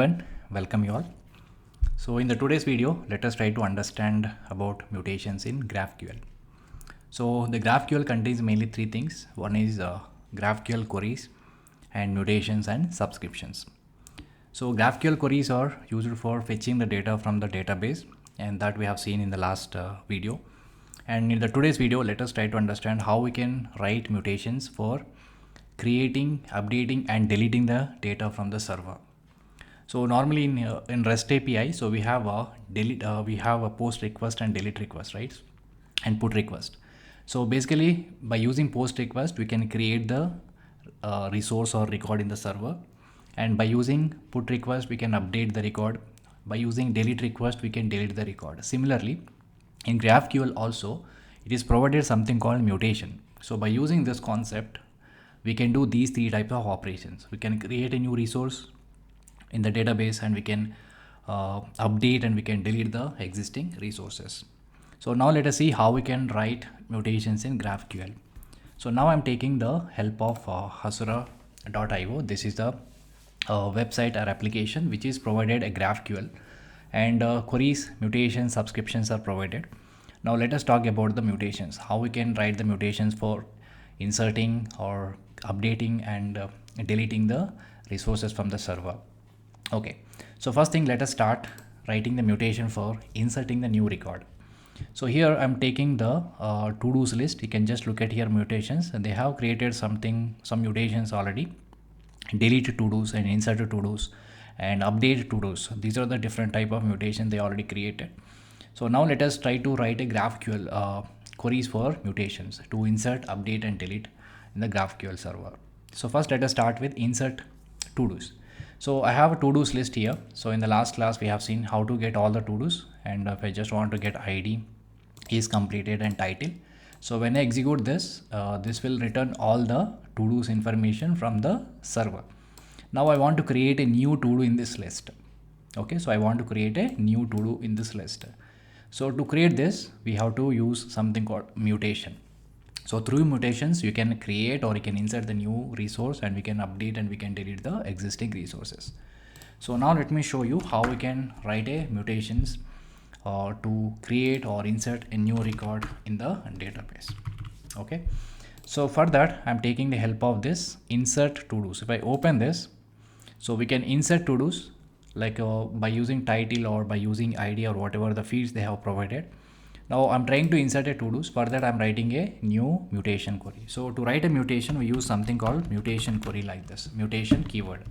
Welcome you all. So in the today's video, let us try to understand about mutations in GraphQL. So the GraphQL contains mainly three things. One is GraphQL queries and mutations and subscriptions. So GraphQL queries are used for fetching the data from the database, and that we have seen in the last video. And in the today's video, let us try to understand how we can write mutations for creating, updating and deleting the data from the server. So normally in REST API, so we have a we have a post request and delete request, right? And put request. So basically by using post request, we can create the resource or record in the server. And by using put request, we can update the record. By using delete request, we can delete the record. Similarly, in GraphQL also, it is provided something called mutation. So by using this concept, we can do these three types of operations. We can create a new resource in the database, and we can update and we can delete the existing resources. So now let us see how we can write mutations in GraphQL. So now I'm taking the help of Hasura.io. This is the website or application which is provided a GraphQL, and queries, mutations, subscriptions are provided. Now let us talk about the mutations, how we can write the mutations for inserting or updating and deleting the resources from the server. Okay, so first thing, let us start writing the mutation for inserting the new record. So here I'm taking the to-dos list. You can just look at here mutations, and they have created some mutations already. Delete to-dos and insert to-dos and update to-dos. These are the different type of mutation they already created. So now let us try to write a GraphQL queries for mutations to insert, update and delete in the GraphQL server. So first let us start with insert to-dos. So I have a to-dos list here. So in the last class, we have seen how to get all the to-dos, and if I just want to get ID, is completed and title. So when I execute this, this will return all the to-dos information from the server. Now I want to create a new to-do in this list. Okay, so I want to create a new to-do in this list. So to create this, we have to use something called mutation. So through mutations, you can create or you can insert the new resource, and we can update and we can delete the existing resources. So now let me show you how we can write a mutations to create or insert a new record in the database. Okay, so for that, I'm taking the help of this insert to-dos. If I open this, so we can insert to-dos like by using title or by using ID or whatever the fields they have provided. Now I'm trying to insert a to-dos. For that, I'm writing a new mutation query. So to write a mutation, we use something called mutation query like this, mutation keyword.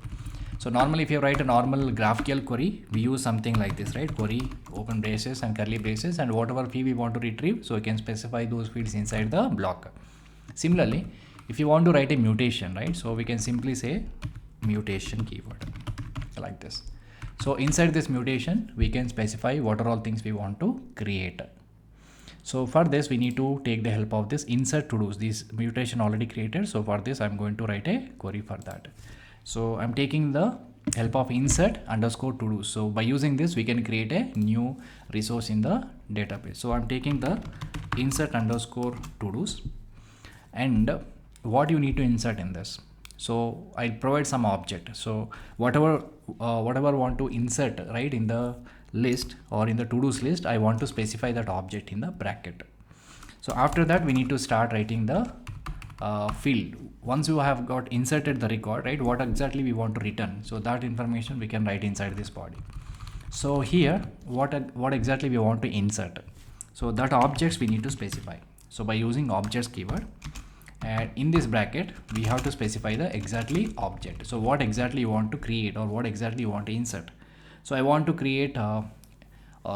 So normally if you write a normal GraphQL query, we use something like this, right? Query, open braces and curly braces, and whatever field we want to retrieve, so we can specify those fields inside the block. Similarly, if you want to write a mutation, right? So we can simply say mutation keyword like this. So inside this mutation, we can specify what are all things we want to create. So for this, we need to take the help of this insert to-dos. This mutation already created. So for this, I'm going to write a query for that. So I'm taking the help of insert underscore to-dos. So by using this, we can create a new resource in the database. So I'm taking the insert underscore to-dos, and what you need to insert in this. So I'll provide some object. So whatever want to insert, right, in the list or in the to-dos list, I want to specify that object in the bracket. So after that, we need to start writing the field. Once you have got inserted the record, right, what exactly we want to return, so that information we can write inside this body. So here, what exactly we want to insert, so that objects we need to specify. So by using objects keyword, and in this bracket, we have to specify the exactly object. So what exactly you want to create or what exactly you want to insert. So I want to create a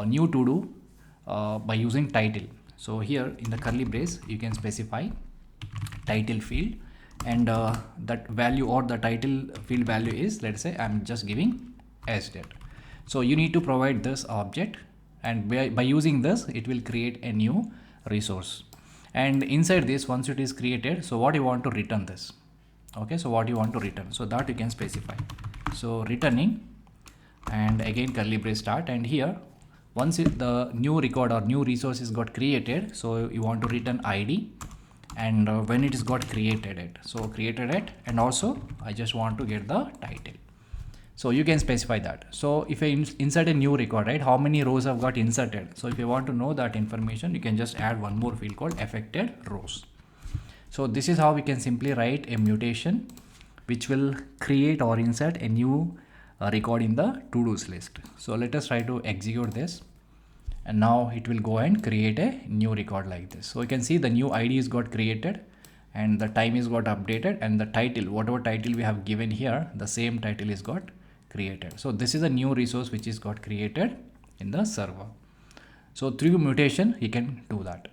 new to-do by using title. So here in the curly brace, you can specify title field, and that value or the title field value is, let's say I'm just giving SDET. So you need to provide this object, and by using this, it will create a new resource. And inside this, once it is created, so what you want to return this. Okay, so what you want to return, so that you can specify. So returning, and again curly brace start, and here once the new record or new resource is got created, so you want to return ID, and when it is got created it, so created it, and also I just want to get the title. So you can specify that. So if I insert a new record, right, how many rows have got inserted? So if you want to know that information, you can just add one more field called affected rows. So this is how we can simply write a mutation which will create or insert a new record in the to-dos list. So let us try to execute this, and now it will go and create a new record like this. So you can see the new ID is got created and the time is got updated, and the title, whatever title we have given here, the same title is got created. So this is a new resource which is got created in the server. So through mutation you can do that.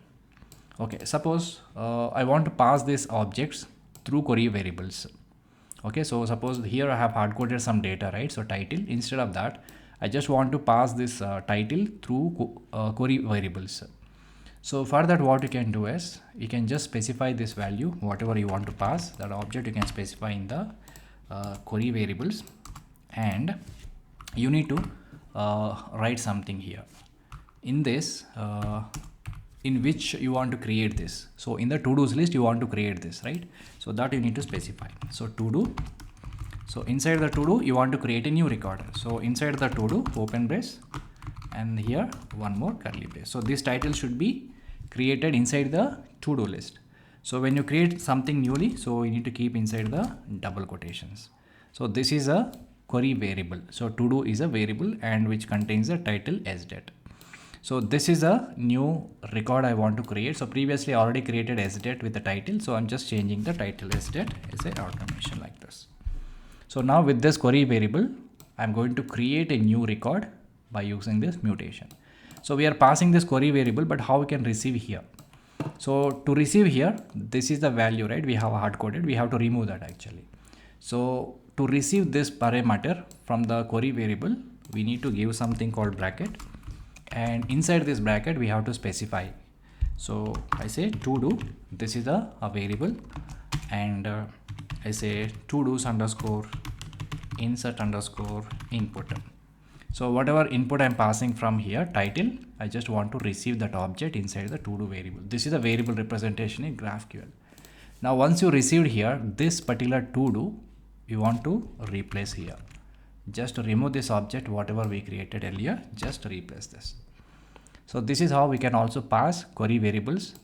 Okay, suppose I want to pass these objects through query variables. Okay, so suppose here I have hard coded some data, right? So title, instead of that I just want to pass this title through query variables. So for that, what you can do is you can just specify this value, whatever you want to pass, that object you can specify in the query variables, and you need to write something here in this in which you want to create this. So in the to-dos list you want to create this, right? So that you need to specify. So to-do, so inside the to-do you want to create a new record. So inside the to-do, open brace, and here one more curly brace. So this title should be created inside the to-do list. So when you create something newly, so you need to keep inside the double quotations. So this is a query variable. So to-do is a variable and which contains the title SDET. So this is a new record I want to create. So previously I already created SDET with the title. So I'm just changing the title SDET as a automation like this. So now with this query variable, I'm going to create a new record by using this mutation. So we are passing this query variable, but how we can receive here? So to receive here, this is the value, right? We have hard coded, we have to remove that actually. So to receive this parameter from the query variable, we need to give something called bracket, and inside this bracket we have to specify. So I say to do, this is a variable, and I say to do's underscore insert underscore input. So whatever input I'm passing from here, title, I just want to receive that object inside the to do variable. This is a variable representation in GraphQL. Now once you received here, this particular to do, you want to replace here. Just remove this object, whatever we created earlier, just replace this. So this is how we can also pass query variables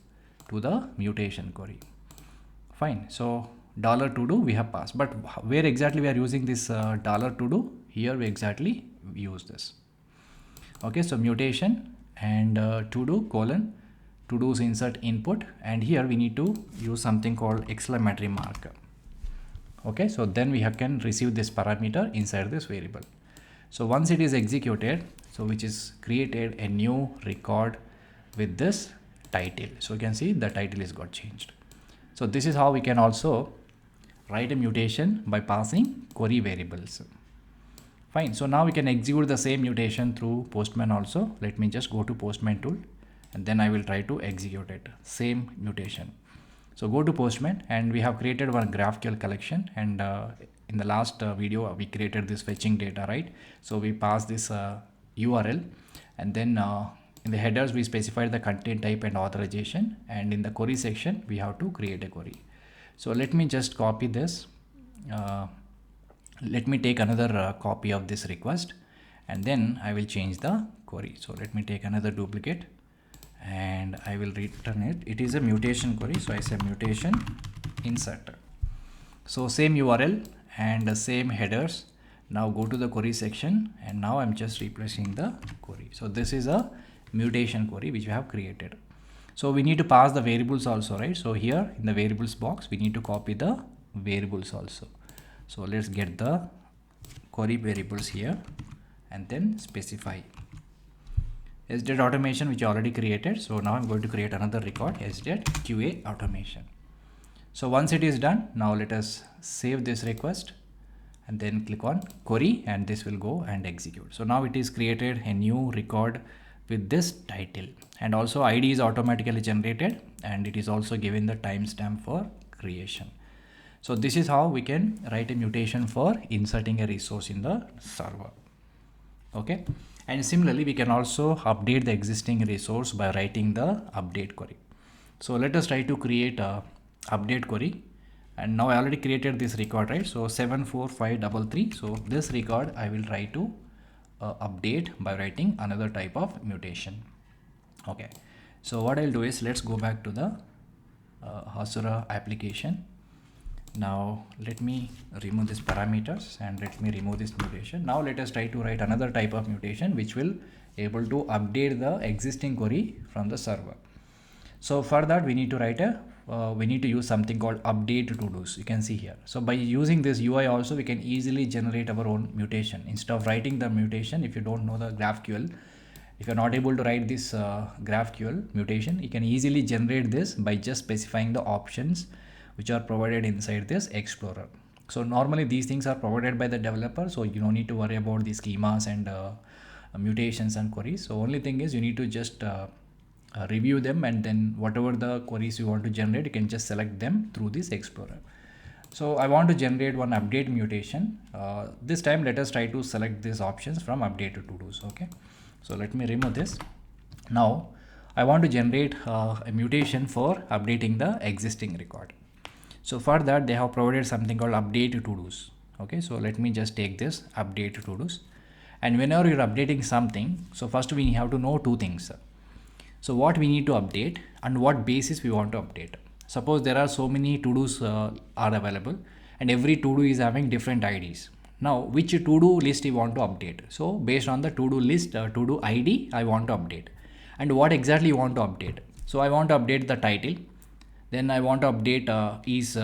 to the mutation query. Fine. So $to do we have passed, but where exactly we are using this $to do? Here we exactly use this. Okay, so mutation and to do colon to do's insert input, and here we need to use something called exclamatory mark. Okay, so then we can receive this parameter inside this variable. So once it is executed, so which is created a new record with this title. So you can see the title is got changed. So this is how we can also write a mutation by passing query variables. Fine. So now we can execute the same mutation through Postman also. Let me just go to Postman tool, and then I will try to execute it. Same mutation. So go to Postman, and we have created one GraphQL collection, and in the last video we created this fetching data, right? So we pass this URL, and then in the headers we specified the content type and authorization, and in the query section we have to create a query. So let me just copy this. Let me take another copy of this request, and then I will change the query. So let me take another duplicate, and I will return it. It is a mutation query, so I say mutation insert. So same URL and the same headers. Now go to the query section, and now I'm just replacing the query. So this is a mutation query which we have created. So we need to pass the variables also, right? So here in the variables box we need to copy the variables also. So let's get the query variables here and then specify SDET automation, which I already created. So now I'm going to create another record, SDET QA automation. So once it is done, now let us save this request and then click on query, and this will go and execute. So now it is created a new record with this title, and also ID is automatically generated, and it is also given the timestamp for creation. So this is how we can write a mutation for inserting a resource in the server. Okay, and similarly we can also update the existing resource by writing the update query. So let us try to create a update query, And now I already created this record, right? So 74533. So this record I will try to update by writing another type of mutation. Okay, so what I'll do is, let's go back to the Hasura application. Now let me remove these parameters and let me remove this mutation. Now let us try to write another type of mutation which will able to update the existing query from the server. So for that we need to write we need to use something called update to do's. You can see here. So by using this UI also, we can easily generate our own mutation. Instead of writing the mutation, if you don't know the GraphQL, if you're not able to write this GraphQL mutation, you can easily generate this by just specifying the options which are provided inside this Explorer. So normally these things are provided by the developer, so you don't need to worry about the schemas and mutations and queries. So only thing is, you need to just review them, and then whatever the queries you want to generate, you can just select them through this Explorer. So I want to generate one update mutation. This time let us try to select these options from update to do's. Okay, so let me remove this. Now I want to generate a mutation for updating the existing record. So for that they have provided something called update to do's. Okay, so let me just take this update to do's. And whenever you're updating something, so first we have to know two things. So what we need to update and what basis we want to update. Suppose there are so many to-dos are available, and every to-do is having different IDs. Now which to-do list you want to update? So based on the to-do list, to-do ID, I want to update. And what exactly you want to update? So I want to update the title. Then I want to update is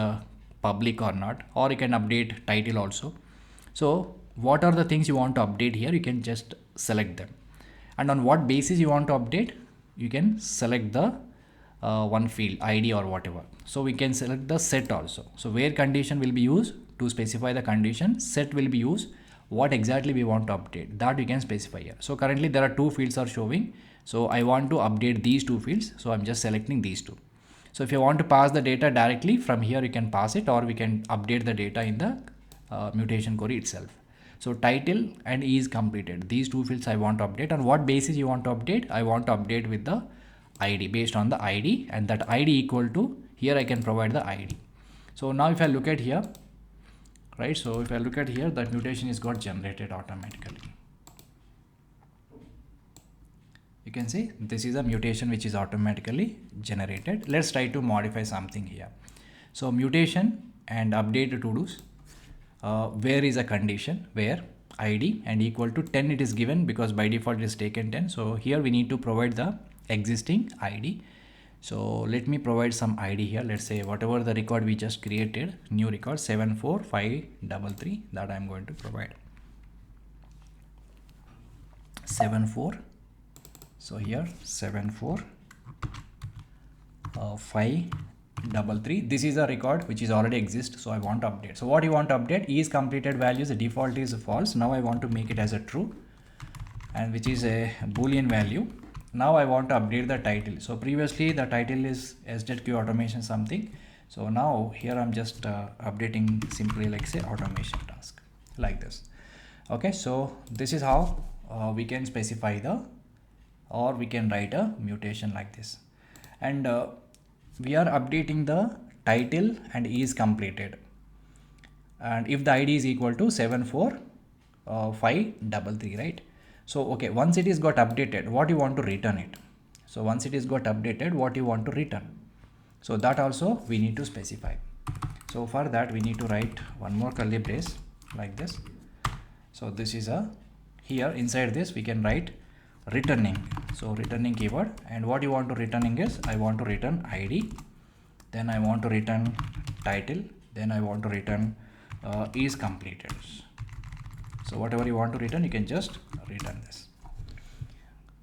public or not, or you can update title also. So what are the things you want to update here? You can just select them. And on what basis you want to update? You can select the one field ID or whatever. So we can select the set also. So where condition will be used to specify the condition, set will be used what exactly we want to update, that we can specify here. So currently there are two fields are showing. So I want to update these two fields. So I'm just selecting these two. So if you want to pass the data directly from here, you can pass it, or we can update the data in the mutation query itself. So title and is completed. These two fields I want to update. On what basis you want to update? I want to update with the ID, based on the ID, and that ID equal to, here I can provide the ID. So now if I look at here, right? So if I look at here, that mutation is got generated automatically. You can see this is a mutation which is automatically generated. Let's try to modify something here. So mutation and update to do's. Where is a condition where ID and equal to 10 it is given, because by default it is taken 10. So here we need to provide the existing ID. So let me provide some ID here. Let's say whatever the record we just created, new record 74533, that I'm going to provide 74. So here 74533. This is a record which is already exist. So I want to update. So what you want to update is completed values. The default is false. Now I want to make it as a true, and which is a Boolean value. Now I want to update the title. So previously the title is SDET automation something. So now here I'm just updating simply like say automation task like this. Okay, so this is how we can specify the, or we can write a mutation like this. And we are updating the title and is completed. And if the ID is equal to 74533, right? So okay, once it is got updated, what you want to return it? So once it is got updated, what you want to return? So that also we need to specify. So for that we need to write one more curly brace like this. So this is a, here inside this we can write returning. So returning keyword, and what you want to returning is, I want to return ID, then I want to return title, then I want to return is completed. So whatever you want to return, you can just return this.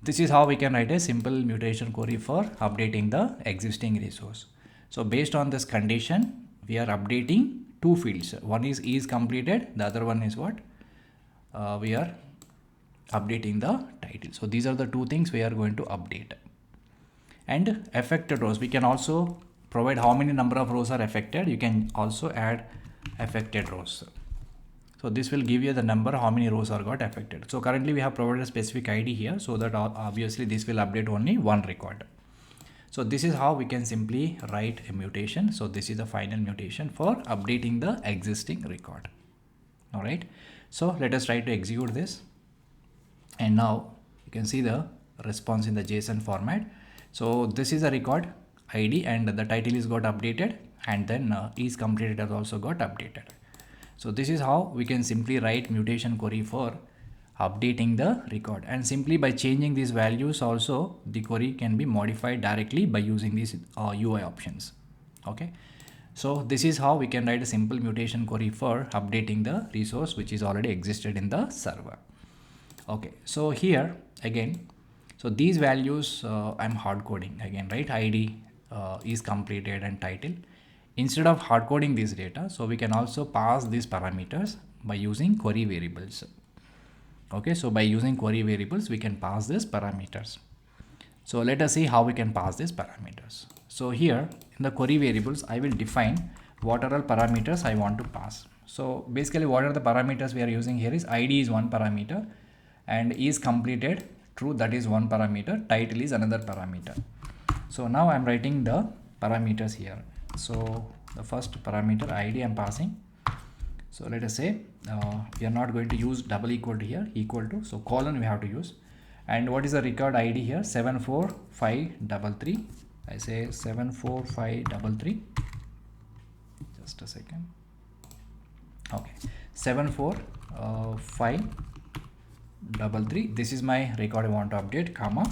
This is how we can write a simple mutation query for updating the existing resource. So based on this condition, we are updating two fields. One is completed, the other one is what? We are updating the title. So these are the two things we are going to update. And affected rows, we can also provide how many number of rows are affected. You can also add affected rows. So this will give you the number how many rows are got affected. So currently we have provided a specific ID here, so that obviously this will update only one record. So this is how we can simply write a mutation. So this is the final mutation for updating the existing record. All right. So let us try to execute this. And now you can see the response in the JSON format. So this is a record ID and the title is got updated, and then is completed has also got updated. So this is how we can simply write mutation query for updating the record, and simply by changing these values also the query can be modified directly by using these UI options. Okay. So this is how we can write a simple mutation query for updating the resource which is already existed in the server. Okay, so here again, so these values I'm hard coding again, right? ID is completed and title. Instead of hard coding this data, so we can also pass these parameters by using query variables. Okay, so by using query variables, we can pass these parameters. So let us see how we can pass these parameters. So here in the query variables, I will define what are all parameters I want to pass. So basically what are the parameters we are using here is ID is one parameter, and is completed true, that is one parameter, title is another parameter. So now I'm writing the parameters here. So the first parameter ID I'm passing. So let us say we are not going to use double equal to here, equal to, so colon we have to use. And what is the record ID here? 74533. I say 74533. Just a second. Okay, 74533. This is my record I want to update, comma,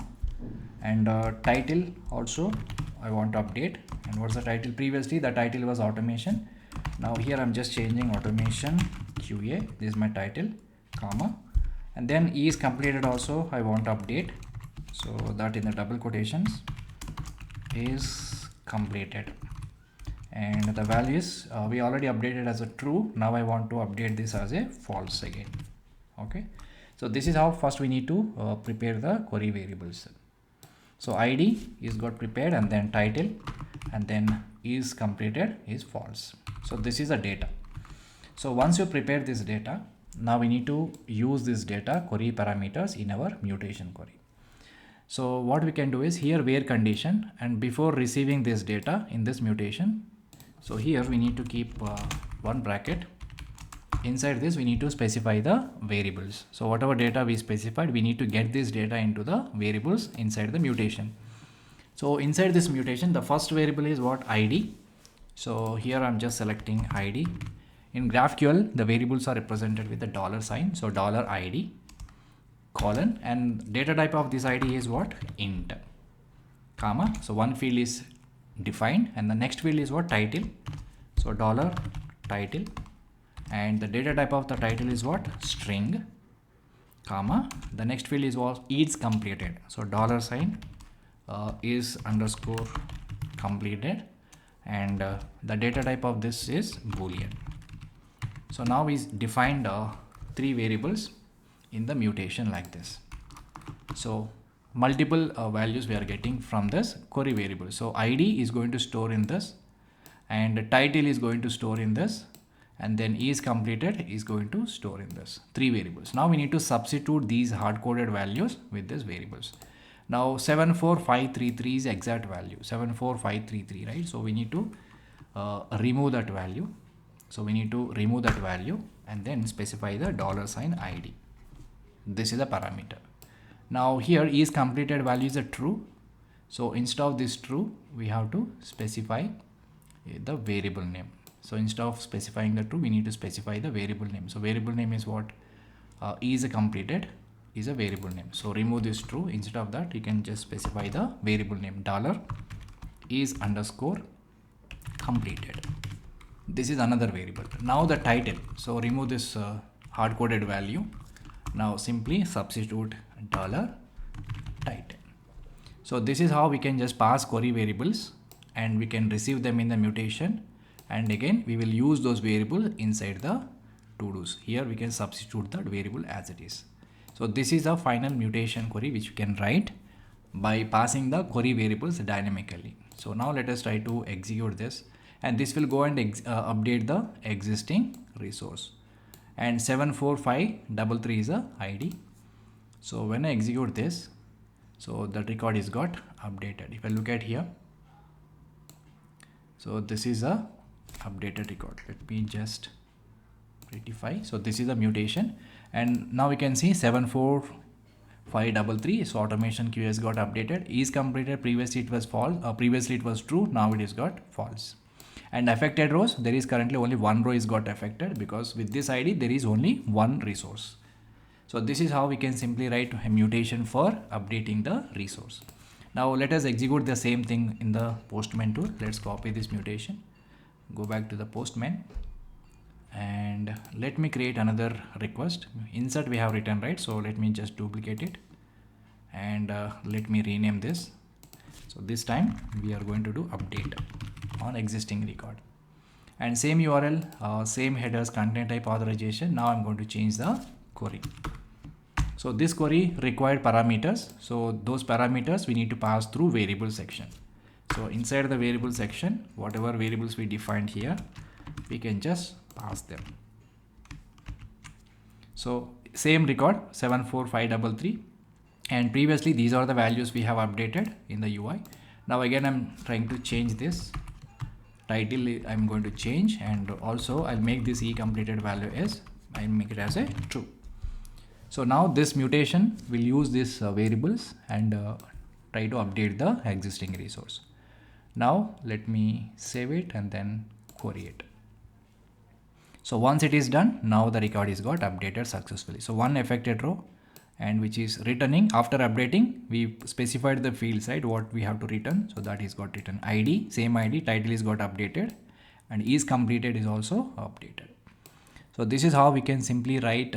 and title also I want to update. And what's the title? Previously the title was automation. Now here I'm just changing automation QA. This is my title, comma, and then is completed also I want to update. So that in the double quotations is completed, and the values we already updated as a true. Now I want to update this as a false again. Okay, so this is how first we need to prepare the query variables. So ID is got prepared, and then title, and then is completed is false. So this is the data. So once you prepare this data, now we need to use this data query parameters in our mutation query. So what we can do is here where condition, and before receiving this data in this mutation, so here we need to keep one bracket. Inside this we need to specify the variables. So whatever data we specified, we need to get this data into the variables inside the mutation. So inside this mutation, the first variable is what? ID. So here I'm just selecting ID. In GraphQL, the variables are represented with the $sign. So $ID, colon, and data type of this ID is what? Int, comma. So one field is defined, and the next field is what? Title. So $title, and the data type of the title is what? String, comma. The next field is what? Is completed. So $sign is underscore completed, and the data type of this is Boolean. So now we defined 3 variables in the mutation like this. So multiple values we are getting from this query variable. So ID is going to store in this, and title is going to store in this, and then is completed is going to store in this. 3 variables. Now we need to substitute these hard-coded values with these variables. Now 74533 is exact value, 74533, right? So we need to remove that value. So we need to remove that value and then specify the $sign ID. This is a parameter. Now here is completed value is a true. So instead of this true, we have to specify the variable name. So instead of specifying the true, we need to specify the variable name. So variable name is what? Is completed is a variable name. So remove this true. Instead of that, you can just specify the variable name $is underscore completed. This is another variable. Now the title. So remove this hard-coded value. Now simply substitute $title. So this is how we can just pass query variables, and we can receive them in the mutation, and again we will use those variables inside the to-dos. Here we can substitute that variable as it is. So this is a final mutation query which you can write by passing the query variables dynamically. So now let us try to execute this, and this will go and update the existing resource. And 74533 is a ID. So when I execute this, So that record is got updated. If I look at here, so this is a updated record. Let me just rectify. So this is the mutation, and now we can see 74533. So automation queue has got updated. Is completed. Previously it was false. Previously it was true. Now it is got false. And affected rows, there is currently only one row is got affected, because with this ID there is only one resource. So this is how we can simply write a mutation for updating the resource. Now let us execute the same thing in the Postman tool. Let's copy this mutation, go back to the Postman, and let me create another request. Insert we have written, right? So let me just duplicate it, and let me rename this. So this time we are going to do update on existing record, and same URL, same headers, content type, authorization. Now I'm going to change the query. So this query required parameters. So those parameters we need to pass through variable section. So inside the variable section, whatever variables we defined here, we can just pass them. So same record 74533, and previously these are the values we have updated in the UI. Now again I'm trying to change this title. I'm going to change, and also I'll make this e completed value as, I'll make it as a true. So now this mutation will use these variables and try to update the existing resource. Now let me save it and then query it. So once it is done, now the record is got updated successfully. So one affected row, and which is returning after updating, we specified the fields, right, what we have to return. So that is got written ID, same ID, title is got updated, and is completed is also updated. So this is how we can simply write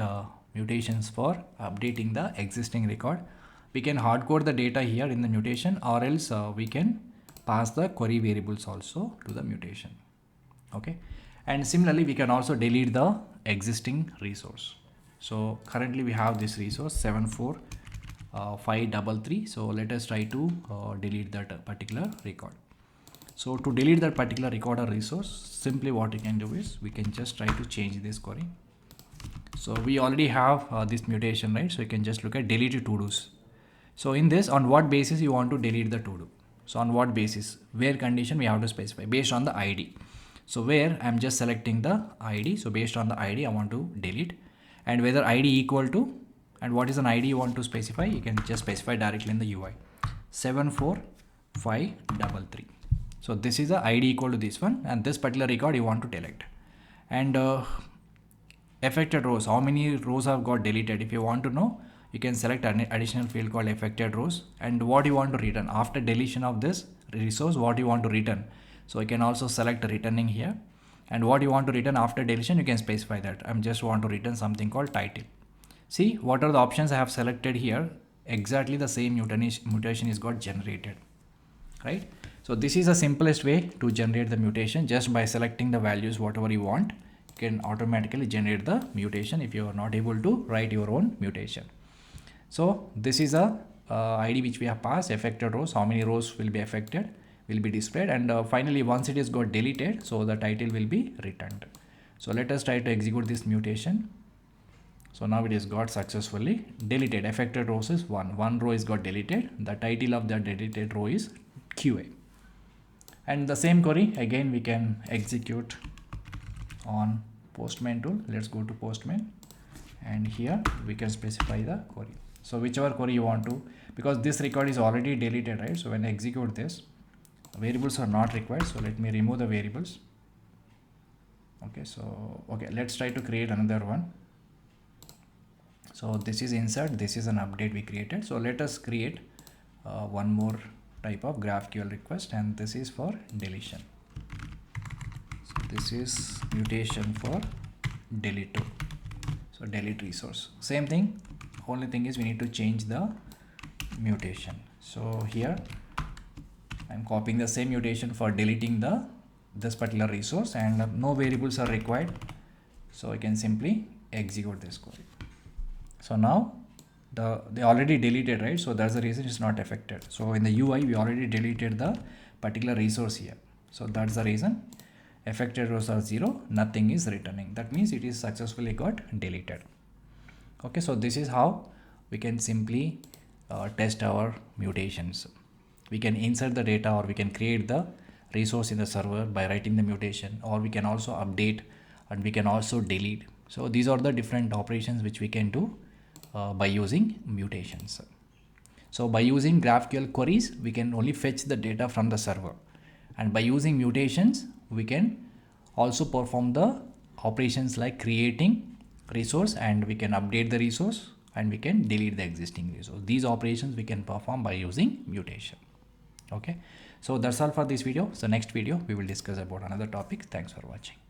mutations for updating the existing record. We can hard code the data here in the mutation, or else we can pass the query variables also to the mutation. Okay, and similarly we can also delete the existing resource. So currently we have this resource 74533. So let us try to delete that particular record. So to delete that particular record or resource, simply what we can do is we can just try to change this query. So we already have this mutation, right? So you can just look at delete to-dos. So in this, on what basis you want to delete the to-do? So on what basis? Where condition we have to specify based on the ID. So where I'm just selecting the ID. So based on the ID, I want to delete, and whether ID equal to, and what is an ID you want to specify, you can just specify directly in the UI 74533. So this is the ID equal to this one, and this particular record you want to delete. And affected rows, how many rows have got deleted? If you want to know, you can select an additional field called affected rows, and what you want to return after deletion of this resource, what you want to return. So you can also select returning here, and what you want to return after deletion, you can specify that. I'm just want to return something called title. See what are the options I have selected here. Exactly the same mutation is got generated, right? So this is the simplest way to generate the mutation. Just by selecting the values whatever you want, you can automatically generate the mutation if you are not able to write your own mutation. So this is a ID which we have passed, affected rows, how many rows will be affected, will be displayed, and finally once it is got deleted, so the title will be returned. So let us try to execute this mutation. So now it is got successfully deleted. Affected rows is one row is got deleted. The title of the deleted row is QA. And the same query again we can execute on Postman tool. Let's go to Postman, and here we can specify the query. So whichever query you want to, because this record is already deleted, right? So when I execute this, variables are not required. So let me remove the variables. Okay, so let's try to create another one. So this is insert, this is an update we created. So let us create one more type of GraphQL request, and this is for deletion. So this is mutation for delete to. So delete resource, same thing, only thing is we need to change the mutation. So here I'm copying the same mutation for deleting this particular resource, and no variables are required. So I can simply execute this query. So now they already deleted, right? So that's the reason it's not affected. So in the UI we already deleted the particular resource here. So that's the reason affected rows are 0, nothing is returning. That means it is successfully got deleted. Okay, so this is how we can simply test our mutations. We can insert the data, or we can create the resource in the server by writing the mutation, or we can also update and we can also delete. So these are the different operations which we can do by using mutations. So by using GraphQL queries, we can only fetch the data from the server, and by using mutations, we can also perform the operations like creating resource, and we can update the resource, and we can delete the existing resource. These operations we can perform by using mutation. Okay, so that's all for this video. So next video we will discuss about another topic. Thanks for watching.